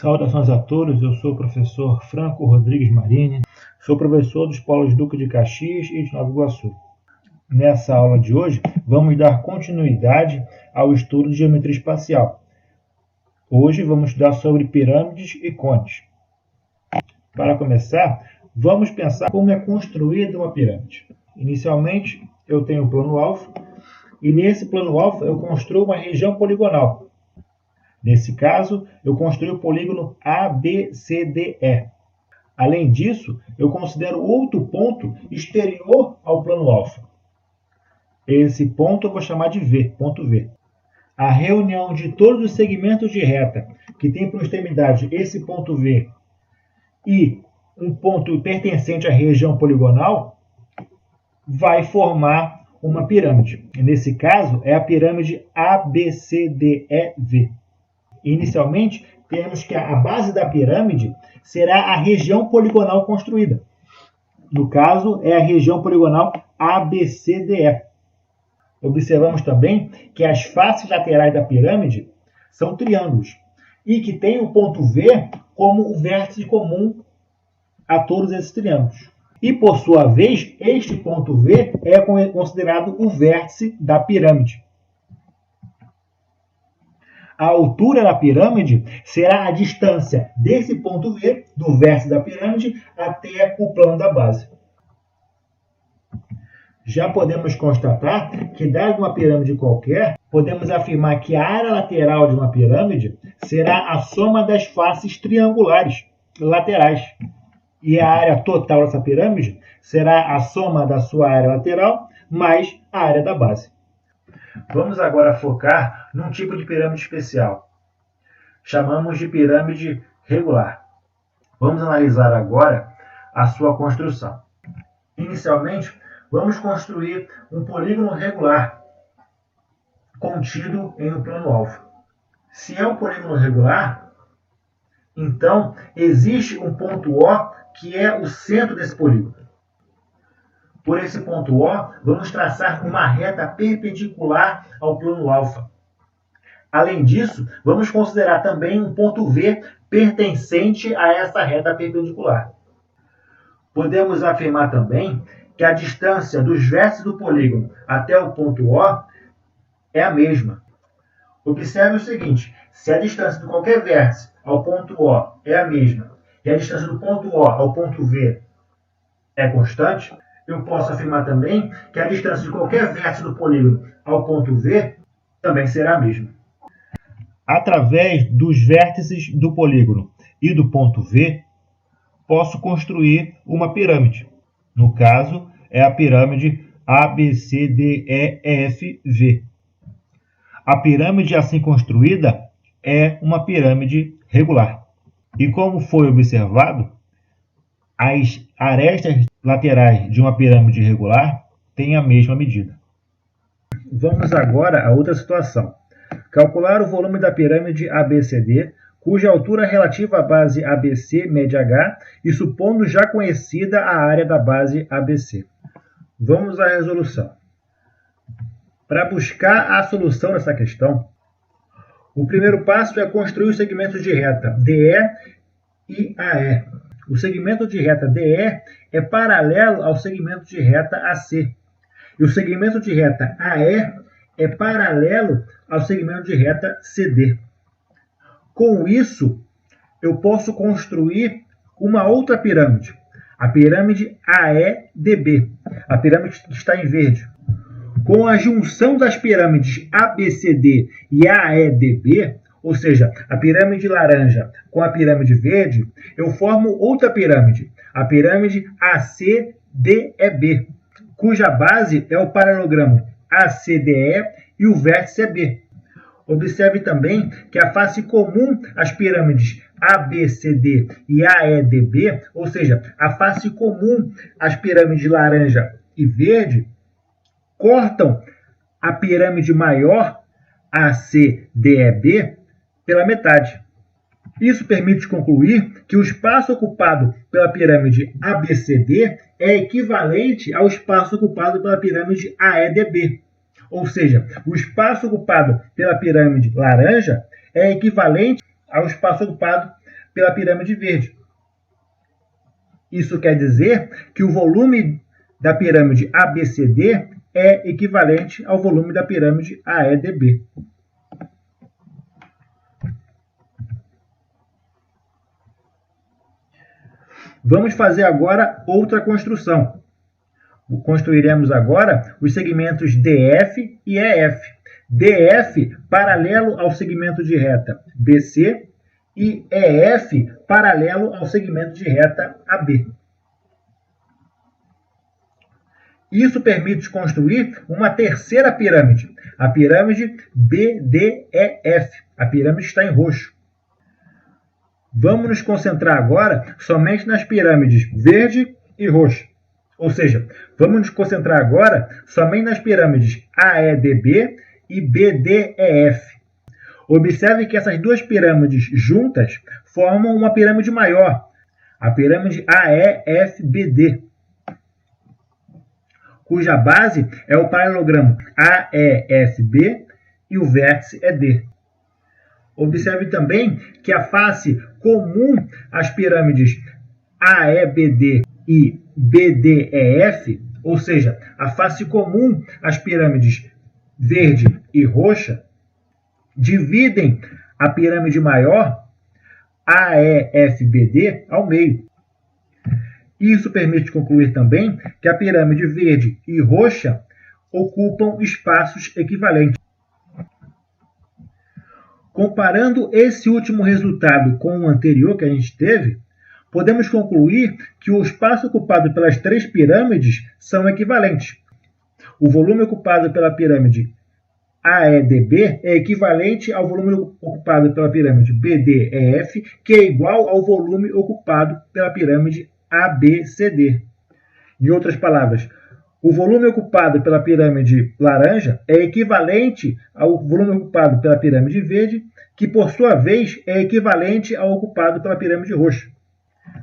Saudações a todos, eu sou o professor Franco Rodrigues Marini, sou professor dos Polos Duque de Caxias e de Nova Iguaçu. Nessa aula de hoje, vamos dar continuidade ao estudo de geometria espacial. Hoje vamos estudar sobre pirâmides e cones. Para começar, vamos pensar como é construída uma pirâmide. Inicialmente, eu tenho o plano alfa, e nesse plano alfa eu construo uma região poligonal. Nesse caso, eu construí o polígono ABCDE. Além disso, eu considero outro ponto exterior ao plano alfa. Esse ponto eu vou chamar de V, ponto V. A reunião de todos os segmentos de reta que tem por extremidade esse ponto V e um ponto pertencente à região poligonal vai formar uma pirâmide. Nesse caso, é a pirâmide ABCDEV. Inicialmente, temos que a base da pirâmide será a região poligonal construída. No caso, é a região poligonal ABCDE. Observamos também que as faces laterais da pirâmide são triângulos e que tem o ponto V como o vértice comum a todos esses triângulos. E, por sua vez, este ponto V é considerado o vértice da pirâmide. A altura da pirâmide será a distância desse ponto V, do vértice da pirâmide, até o plano da base. Já podemos constatar que, dado uma pirâmide qualquer, podemos afirmar que a área lateral de uma pirâmide será a soma das faces triangulares laterais. E a área total dessa pirâmide será a soma da sua área lateral mais a área da base. Vamos agora focar num tipo de pirâmide especial. Chamamos de pirâmide regular. Vamos analisar agora a sua construção. Inicialmente, vamos construir um polígono regular contido em um plano alfa. Se é um polígono regular, então existe um ponto O que é o centro desse polígono. Por esse ponto O, vamos traçar uma reta perpendicular ao plano alfa. Além disso, vamos considerar também um ponto V pertencente a essa reta perpendicular. Podemos afirmar também que a distância dos vértices do polígono até o ponto O é a mesma. Observe o seguinte: se a distância de qualquer vértice ao ponto O é a mesma e a distância do ponto O ao ponto V é constante, eu posso afirmar também que a distância de qualquer vértice do polígono ao ponto V também será a mesma. Através dos vértices do polígono e do ponto V, posso construir uma pirâmide. No caso, é a pirâmide ABCDEFV. A pirâmide assim construída é uma pirâmide regular. E como foi observado, as arestas laterais de uma pirâmide regular têm a mesma medida. Vamos agora a outra situação. Calcular o volume da pirâmide ABCD, cuja altura relativa à base ABC mede H, e supondo já conhecida a área da base ABC. Vamos à resolução. Para buscar a solução dessa questão, o primeiro passo é construir os segmentos de reta DE e AE. O segmento de reta DE é paralelo ao segmento de reta AC. E o segmento de reta AE é paralelo ao segmento de reta CD. Com isso, eu posso construir uma outra pirâmide, a pirâmide AEDB, a pirâmide que está em verde. Com a junção das pirâmides ABCD e AEDB, ou seja, a pirâmide laranja com a pirâmide verde, eu formo outra pirâmide, a pirâmide ACDEB, cuja base é o paralelogramo ACDE e o vértice é B. Observe também que a face comum às pirâmides ABCD e AEDB, ou seja, a face comum às pirâmides laranja e verde, cortam a pirâmide maior ACDEB pela metade. Isso permite concluir que o espaço ocupado pela pirâmide ABCD é equivalente ao espaço ocupado pela pirâmide AEDB. Ou seja, o espaço ocupado pela pirâmide laranja é equivalente ao espaço ocupado pela pirâmide verde. Isso quer dizer que o volume da pirâmide ABCD é equivalente ao volume da pirâmide AEDB. Vamos fazer agora outra construção. Construiremos agora os segmentos DF e EF. DF paralelo ao segmento de reta BC e EF paralelo ao segmento de reta AB. Isso permite construir uma terceira pirâmide, a pirâmide BDEF. A pirâmide está em roxo. Vamos nos concentrar agora somente nas pirâmides verde e roxo. Ou seja, vamos nos concentrar agora somente nas pirâmides AEDB e BDEF. Observe que essas duas pirâmides juntas formam uma pirâmide maior, a pirâmide AEFBD, cuja base é o paralelogramo AEFB e o vértice é D. Observe também que a face comum às pirâmides AEBD e BDEF, ou seja, a face comum às pirâmides verde e roxa, dividem a pirâmide maior, AEFBD, ao meio. Isso permite concluir também que a pirâmide verde e roxa ocupam espaços equivalentes. Comparando esse último resultado com o anterior que a gente teve, podemos concluir que o espaço ocupado pelas três pirâmides são equivalentes. O volume ocupado pela pirâmide AEDB é equivalente ao volume ocupado pela pirâmide BDEF, que é igual ao volume ocupado pela pirâmide ABCD. Em outras palavras, o volume ocupado pela pirâmide laranja é equivalente ao volume ocupado pela pirâmide verde, que por sua vez é equivalente ao ocupado pela pirâmide roxa.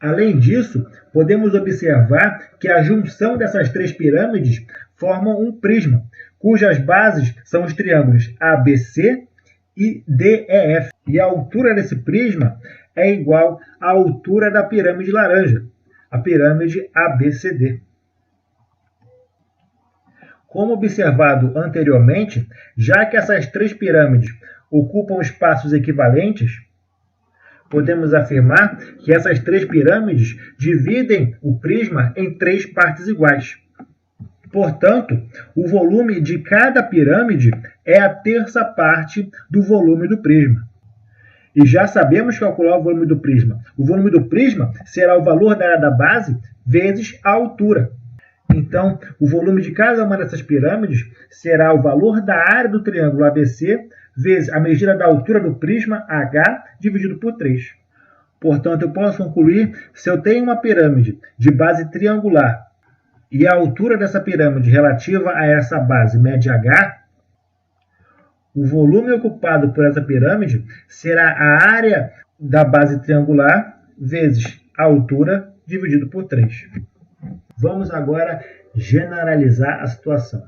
Além disso, podemos observar que a junção dessas três pirâmides formam um prisma, cujas bases são os triângulos ABC e DEF. E a altura desse prisma é igual à altura da pirâmide laranja, a pirâmide ABCD. Como observado anteriormente, já que essas três pirâmides ocupam espaços equivalentes, podemos afirmar que essas três pirâmides dividem o prisma em três partes iguais. Portanto, o volume de cada pirâmide é a terça parte do volume do prisma. E já sabemos calcular o volume do prisma. O volume do prisma será o valor da área da base vezes a altura. Então, o volume de cada uma dessas pirâmides será o valor da área do triângulo ABC vezes a medida da altura do prisma H dividido por 3. Portanto, eu posso concluir, se eu tenho uma pirâmide de base triangular e a altura dessa pirâmide relativa a essa base mede H, o volume ocupado por essa pirâmide será a área da base triangular vezes a altura dividido por 3. Vamos agora generalizar a situação.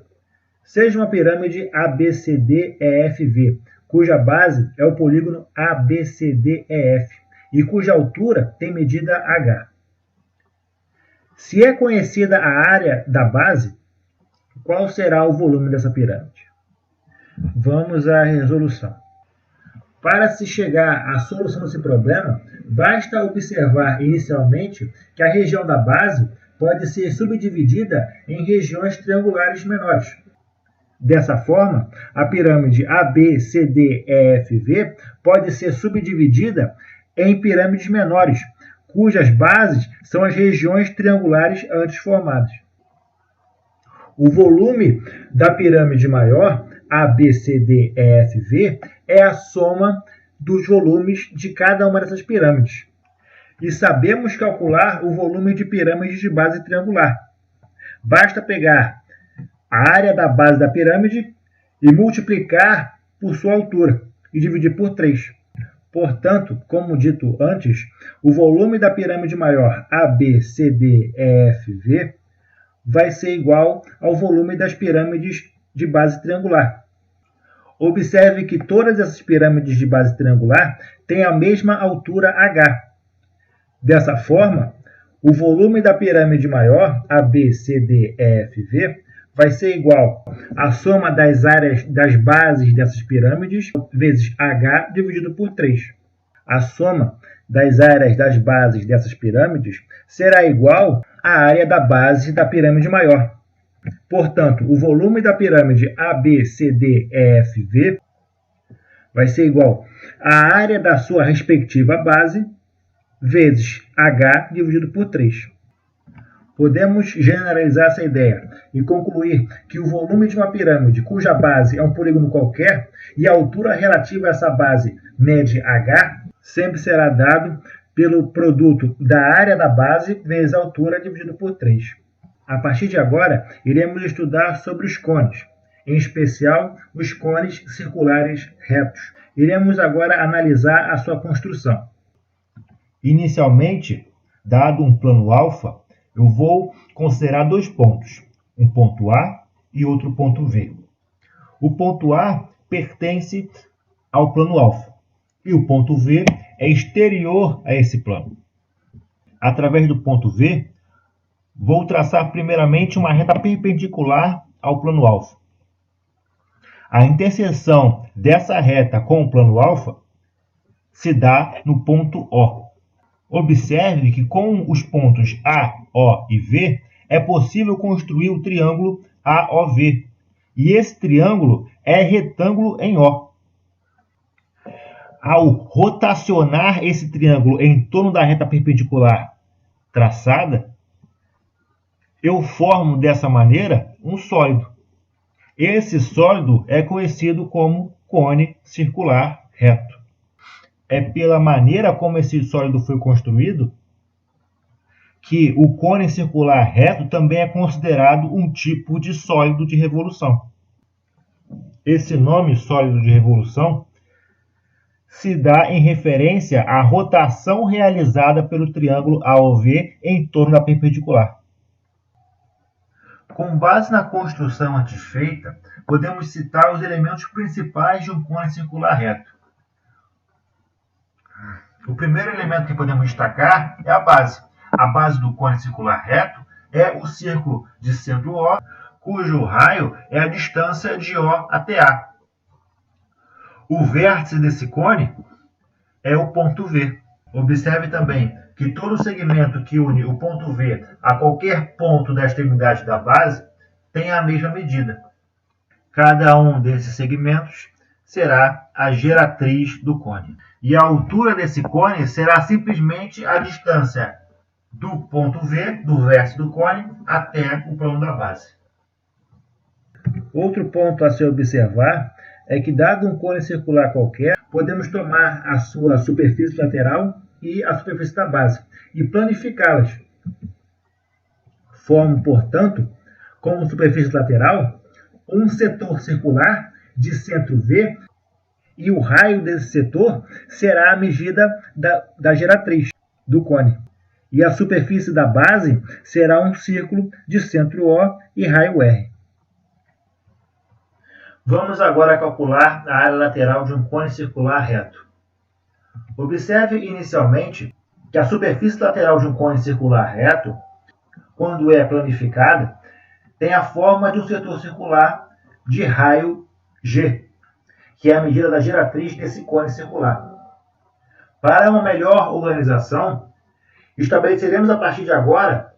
Seja uma pirâmide ABCDEFV, cuja base é o polígono ABCDEF e cuja altura tem medida H. Se é conhecida a área da base, qual será o volume dessa pirâmide? Vamos à resolução. Para se chegar à solução desse problema, basta observar inicialmente que a região da base pode ser subdividida em regiões triangulares menores. Dessa forma, a pirâmide ABCDEFV pode ser subdividida em pirâmides menores, cujas bases são as regiões triangulares antes formadas. O volume da pirâmide maior, ABCDEFV, é a soma dos volumes de cada uma dessas pirâmides. E sabemos calcular o volume de pirâmides de base triangular. Basta pegar a área da base da pirâmide e multiplicar por sua altura e dividir por 3. Portanto, como dito antes, o volume da pirâmide maior ABCDEFV vai ser igual ao volume das pirâmides de base triangular. Observe que todas essas pirâmides de base triangular têm a mesma altura h. Dessa forma, o volume da pirâmide maior, AB, CD, EF, V, vai ser igual à soma das áreas das bases dessas pirâmides vezes h dividido por 3. A soma das áreas das bases dessas pirâmides será igual à área da base da pirâmide maior. Portanto, o volume da pirâmide ABCDEFV vai ser igual à área da sua respectiva base vezes h dividido por 3. Podemos generalizar essa ideia e concluir que o volume de uma pirâmide cuja base é um polígono qualquer e a altura relativa a essa base mede h sempre será dado pelo produto da área da base vezes a altura dividido por 3. A partir de agora, iremos estudar sobre os cones, em especial os cones circulares retos. Iremos agora analisar a sua construção. Inicialmente, dado um plano alfa, eu vou considerar dois pontos, um ponto A e outro ponto V. O ponto A pertence ao plano alfa e o ponto V é exterior a esse plano. Através do ponto V, vou traçar primeiramente uma reta perpendicular ao plano alfa. A interseção dessa reta com o plano alfa se dá no ponto O. Observe que com os pontos A, O e V é possível construir o triângulo AOV. E esse triângulo é retângulo em O. Ao rotacionar esse triângulo em torno da reta perpendicular traçada, eu formo dessa maneira um sólido. Esse sólido é conhecido como cone circular reto. É pela maneira como esse sólido foi construído que o cone circular reto também é considerado um tipo de sólido de revolução. Esse nome, sólido de revolução, se dá em referência à rotação realizada pelo triângulo AOV em torno da perpendicular. Com base na construção antes feita, podemos citar os elementos principais de um cone circular reto. O primeiro elemento que podemos destacar é a base. A base do cone circular reto é o círculo de centro O, cujo raio é a distância de O até A. O vértice desse cone é o ponto V. Observe também que todo segmento que une o ponto V a qualquer ponto da extremidade da base tem a mesma medida. Cada um desses segmentos será a geratriz do cone. E a altura desse cone será simplesmente a distância do ponto V, do vértice do cone, até o plano da base. Outro ponto a se observar é que, dado um cone circular qualquer, podemos tomar a sua superfície lateral e a superfície da base e planificá-las. Formo, portanto, como superfície lateral, um setor circular de centro V e o raio desse setor será a medida da geratriz do cone. E a superfície da base será um círculo de centro O e raio R. Vamos agora calcular a área lateral de um cone circular reto. Observe inicialmente que a superfície lateral de um cone circular reto, quando é planificada, tem a forma de um setor circular de raio G, que é a medida da geratriz desse cone circular. Para uma melhor organização, estabeleceremos a partir de agora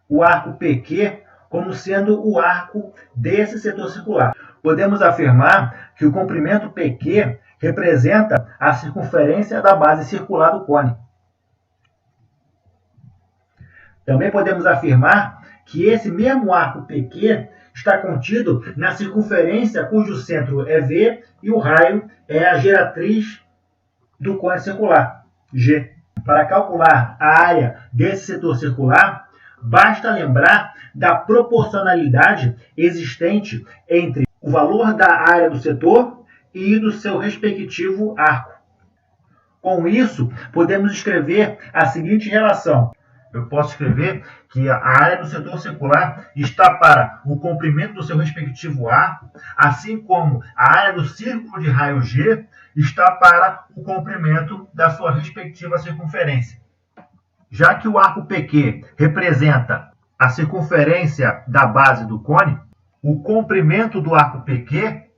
o arco PQ como sendo o arco desse setor circular. Podemos afirmar que o comprimento PQ representa a circunferência da base circular do cone. Também podemos afirmar que esse mesmo arco PQ está contido na circunferência cujo centro é V e o raio é a geratriz do cone circular, G. Para calcular a área desse setor circular, basta lembrar da proporcionalidade existente entre o valor da área do setor e do seu respectivo arco. Com isso, podemos escrever a seguinte relação. Eu posso escrever que a área do setor circular está para o comprimento do seu respectivo arco, assim como a área do círculo de raio G está para o comprimento da sua respectiva circunferência. Já que o arco PQ representa a circunferência da base do cone, o comprimento do arco PQ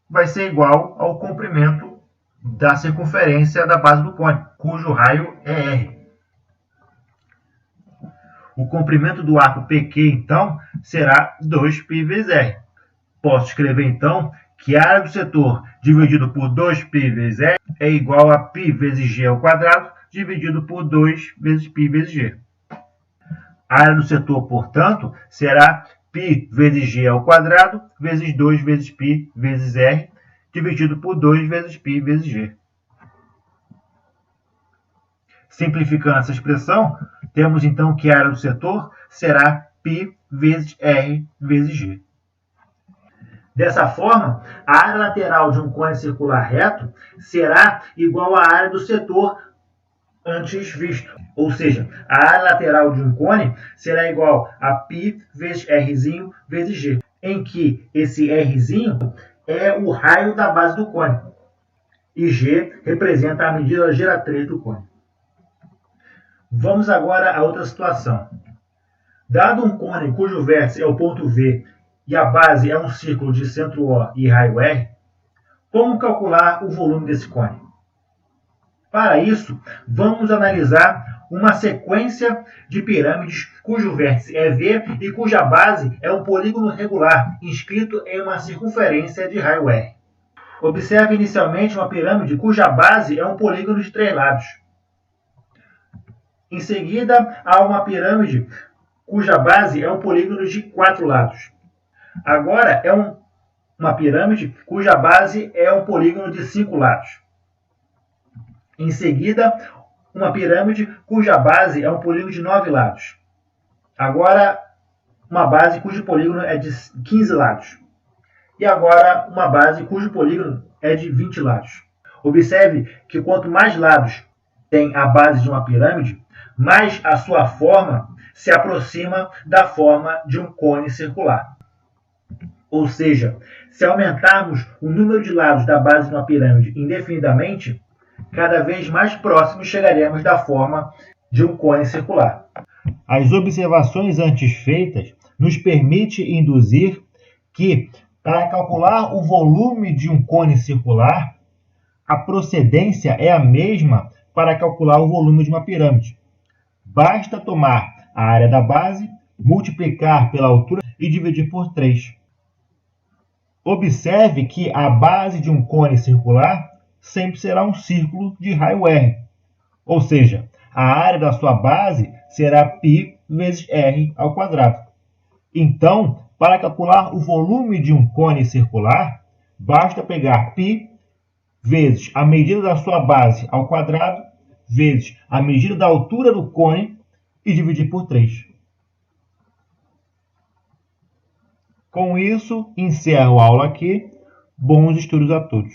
vai ser igual ao comprimento da circunferência da base do cone, cujo raio é R. O comprimento do arco PQ, então, será 2π vezes R. Posso escrever, então, que a área do setor dividido por 2π vezes R é igual a π vezes G ao quadrado dividido por 2 vezes π vezes G. A área do setor, portanto, será π vezes G ao quadrado vezes 2 vezes π vezes R dividido por 2 vezes π vezes G. Simplificando essa expressão, temos então que a área do setor será π vezes R vezes G. Dessa forma, a área lateral de um cone circular reto será igual à área do setor antes visto. Ou seja, a área lateral de um cone será igual a π vezes R vezes G, em que esse R é o raio da base do cone e G representa a medida geratriz do cone. Vamos agora a outra situação. Dado um cone cujo vértice é o ponto V e a base é um círculo de centro O e raio R, como calcular o volume desse cone? Para isso, vamos analisar uma sequência de pirâmides cujo vértice é V e cuja base é um polígono regular inscrito em uma circunferência de raio R. Observe inicialmente uma pirâmide cuja base é um polígono de 3 lados. Em seguida, há uma pirâmide cuja base é um polígono de 4 lados. Agora é uma pirâmide cuja base é um polígono de 5 lados. Em seguida, uma pirâmide cuja base é um polígono de 9 lados. Agora, uma base cujo polígono é de 15 lados. E agora, uma base cujo polígono é de 20 lados. Observe que quanto mais lados tem a base de uma pirâmide, mais a sua forma se aproxima da forma de um cone circular. Ou seja, se aumentarmos o número de lados da base de uma pirâmide indefinidamente, cada vez mais próximos chegaremos da forma de um cone circular. As observações antes feitas nos permitem induzir que, para calcular o volume de um cone circular, a procedência é a mesma para calcular o volume de uma pirâmide. Basta tomar a área da base, multiplicar pela altura e dividir por 3. Observe que a base de um cone circular sempre será um círculo de raio R. Ou seja, a área da sua base será π vezes R ao quadrado. Então, para calcular o volume de um cone circular, basta pegar π vezes a medida da sua base ao quadrado vezes a medida da altura do cone e dividir por 3. Com isso, encerro a aula aqui. Bons estudos a todos.